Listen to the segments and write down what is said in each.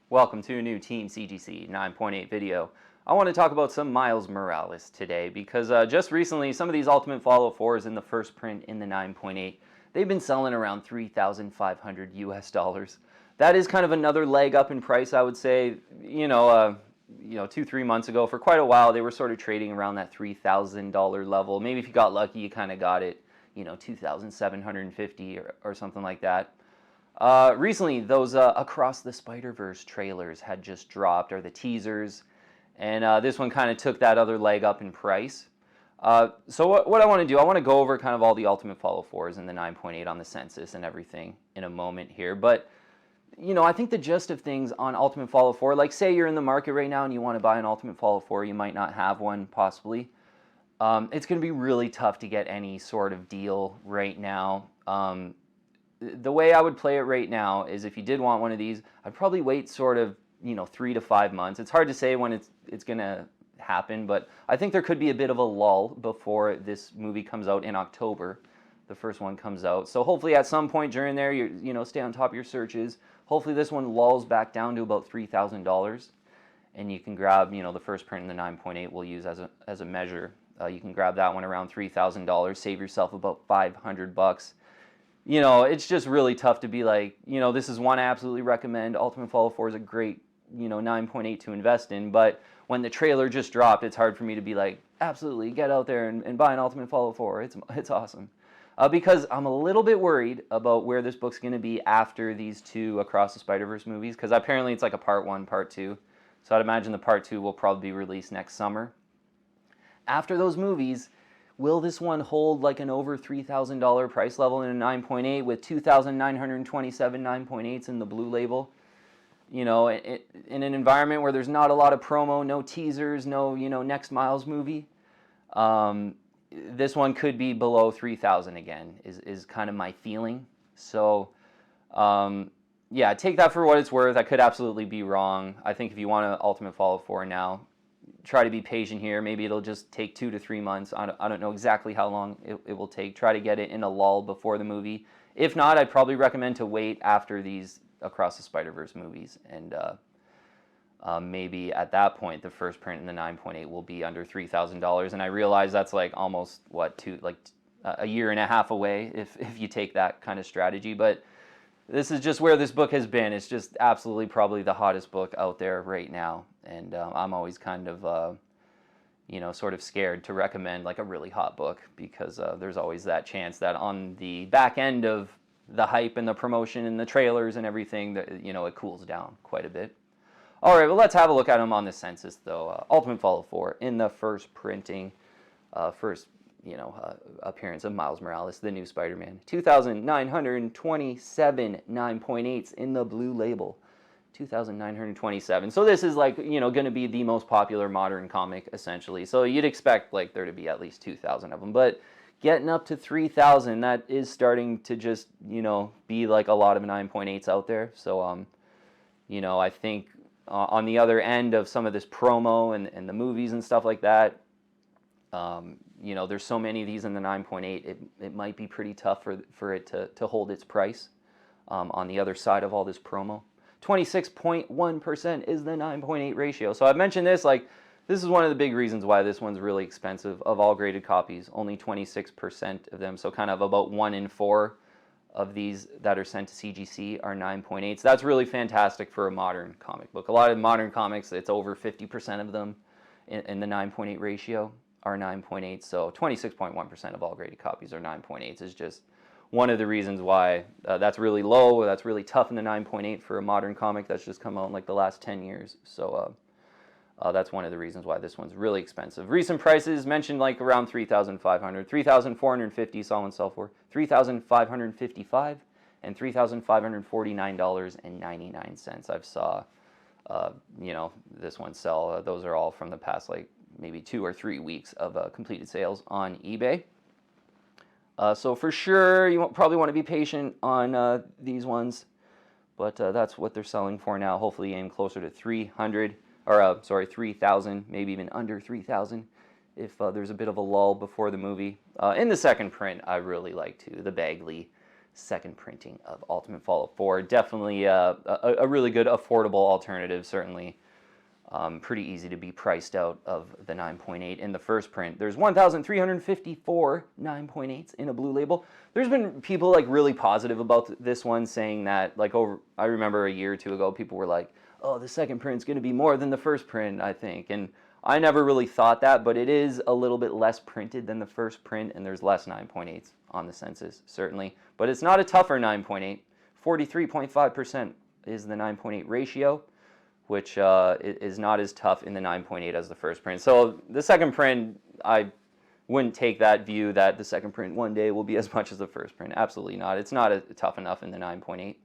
Welcome to a new Team CGC 9.8 video. I want to talk about some Miles Morales today because just recently some of these Ultimate Fallout 4s in the first print in the 9.8, they've been selling around $3,500 US. That is kind of another leg up in price, I would say. 2-3 months ago, for quite a while, they were sort of trading around that $3,000 level. Maybe if you got lucky, you kind of got it, $2,750 or something like that. Recently, those Across the Spider-Verse trailers had just dropped, or the teasers, and this one kind of took that other leg up in price. So what I want to do, I want to go over kind of all the Ultimate Fallout 4s and the 9.8 on the census and everything in a moment here. But, I think the gist of things on Ultimate Fallout 4, like say you're in the market right now and you want to buy an Ultimate Fallout 4, you might not have one possibly. It's going to be really tough to get any sort of deal right now. The way I would play it right now is if you did want one of these, I'd probably wait sort of, 3 to 5 months. It's hard to say when it's going to happen, but I think there could be a bit of a lull before this movie comes out in October. The first one comes out. So hopefully at some point during there, stay on top of your searches. Hopefully this one lulls back down to about $3,000 and you can grab, the first print in the 9.8 we'll use as a measure. You can grab that one around $3,000, save yourself about $500. It's just really tough to be like, this is one I absolutely recommend. Ultimate Fallout 4 is a great, 9.8 to invest in. But when the trailer just dropped, it's hard for me to be like, absolutely, get out there and buy an Ultimate Fallout 4. It's awesome. Because I'm a little bit worried about where this book's going to be after these two Across the Spider-Verse movies. Because apparently it's like a part 1, part 2. So I'd imagine the part 2 will probably be released next summer. After those movies, will this one hold like an over $3,000 price level in a 9.8 with 2,927 9.8s in the blue label? In an environment where there's not a lot of promo, no teasers, no, next Miles movie. This one could be below 3,000 again, is kind of my feeling. So, yeah, take that for what it's worth. I could absolutely be wrong. I think if you want an Ultimate Fallout 4 now, try to be patient here. Maybe it'll just take 2 to 3 months. I don't know exactly how long it will take. Try to get it in a lull before the movie. If not, I'd probably recommend to wait after these Across the Spider-Verse movies. And maybe at that point, the first print in the 9.8 will be under $3,000. And I realize that's like almost, a year and a half away if you take that kind of strategy. But this is just where this book has been. It's just absolutely probably the hottest book out there right now. And I'm always kind of, sort of scared to recommend like a really hot book because there's always that chance that on the back end of the hype and the promotion and the trailers and everything that, it cools down quite a bit. All right, well, let's have a look at them on the census, though. Ultimate Fallout 4 in the first printing, appearance of Miles Morales, the new Spider-Man. 2,927 9.8s in the blue label. 2,927. So this is like, going to be the most popular modern comic, essentially. So you'd expect like there to be at least 2,000 of them. But getting up to 3,000, that is starting to just, be like a lot of 9.8s out there. So, I think on the other end of some of this promo and the movies and stuff like that, there's so many of these in the 9.8, it might be pretty tough for it to hold its price on the other side of all this promo. 26.1% is the 9.8 ratio. So I've mentioned this, this is one of the big reasons why this one's really expensive. Of all graded copies, only 26% of them, so kind of about 1 in 4 of these that are sent to CGC are 9.8s. That's really fantastic for a modern comic book. A lot of modern comics, it's over 50% of them in the 9.8 ratio are 9.8, so 26.1% of all graded copies are 9.8s is just one of the reasons why that's really low. That's really tough in the 9.8 for a modern comic that's just come out in like the last 10 years. So that's one of the reasons why this one's really expensive. Recent prices mentioned like around 3,500, 3,450 saw one sell for, 3,555, and $3,549.99. I've saw, this one sell. Those are all from the past like maybe 2 or 3 weeks of completed sales on eBay. So for sure, you probably want to be patient on these ones, but that's what they're selling for now. Hopefully aim closer to 3,000, maybe even under 3,000 if there's a bit of a lull before the movie. In the second print, I really like the Bagley second printing of Ultimate Fallout 4. Definitely a really good affordable alternative, certainly. Pretty easy to be priced out of the 9.8 in the first print. There's 1,354 9.8s in a blue label. There's been people like really positive about this one, saying that like I remember a year or two ago, people were like, oh, the second print's going to be more than the first print, I think. And I never really thought that, but it is a little bit less printed than the first print, and there's less 9.8s on the census, certainly. But it's not a tougher 9.8. 43.5% is the 9.8 ratio, which is not as tough in the 9.8 as the first print. So the second print, I wouldn't take that view that the second print one day will be as much as the first print. Absolutely not. It's not tough enough in the 9.8,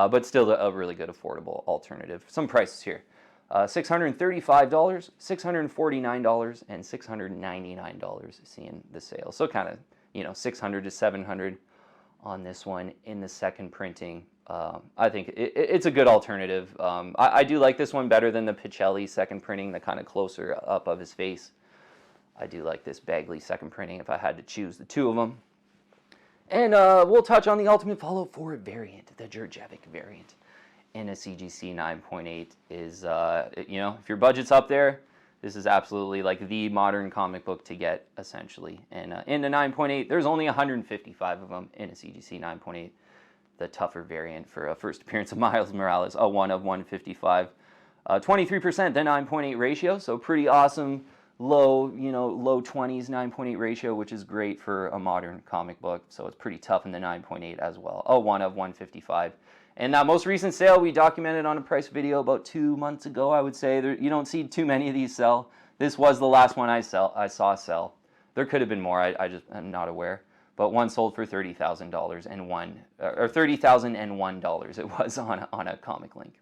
but still a really good affordable alternative. Some prices here. $635, $649, and $699 seeing the sale. So kind of, $600 to $700 on this one in the second printing. I think it's a good alternative. I do like this one better than the Pichelli second printing, the kind of closer up of his face. I do like this Bagley second printing if I had to choose the two of them. And we'll touch on the Ultimate Fallout 4 variant, the Jurgens variant in a CGC 9.8 is, if your budget's up there, this is absolutely like the modern comic book to get, essentially. And in the 9.8, there's only 155 of them in a CGC 9.8. The tougher variant for a first appearance of Miles Morales, a 1 of 155. 23% the 9.8 ratio, so pretty awesome. Low 20s 9.8 ratio, which is great for a modern comic book. So it's pretty tough in the 9.8 as well. A 1 of 155. And that most recent sale we documented on a price video about 2 months ago, I would say. You don't see too many of these sell. This was the last one I saw sell. There could have been more. I'm not aware. But one sold for $30,000 and $30,001 it was on a Comic Link.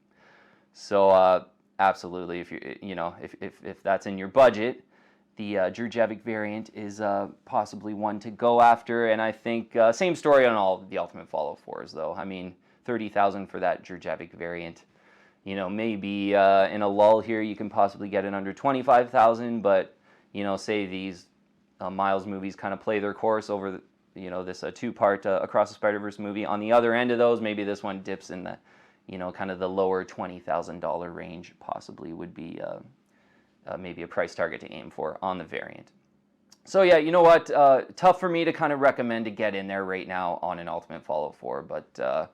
So absolutely, if that's in your budget, the Jurgens variant is possibly one to go after. And I think same story on all the Ultimate Fallout 4s, though. I mean, $30,000 for that Jurgens variant. Maybe in a lull here you can possibly get it under $25,000, but say these Miles movies kind of play their course over this two-part Across the Spider-Verse movie. On the other end of those, maybe this one dips in the kind of the lower $20,000 range. Possibly would be maybe a price target to aim for on the variant. So yeah, you know what? Tough for me to kind of recommend to get in there right now on an Ultimate Fallout 4, but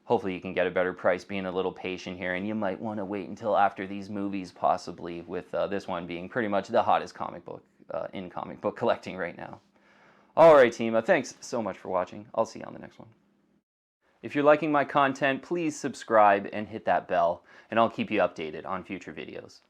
hopefully you can get a better price, being a little patient here, and you might want to wait until after these movies, possibly, with this one being pretty much the hottest comic book in comic book collecting right now. Alright team, thanks so much for watching. I'll see you on the next one. If you're liking my content, please subscribe and hit that bell, and I'll keep you updated on future videos.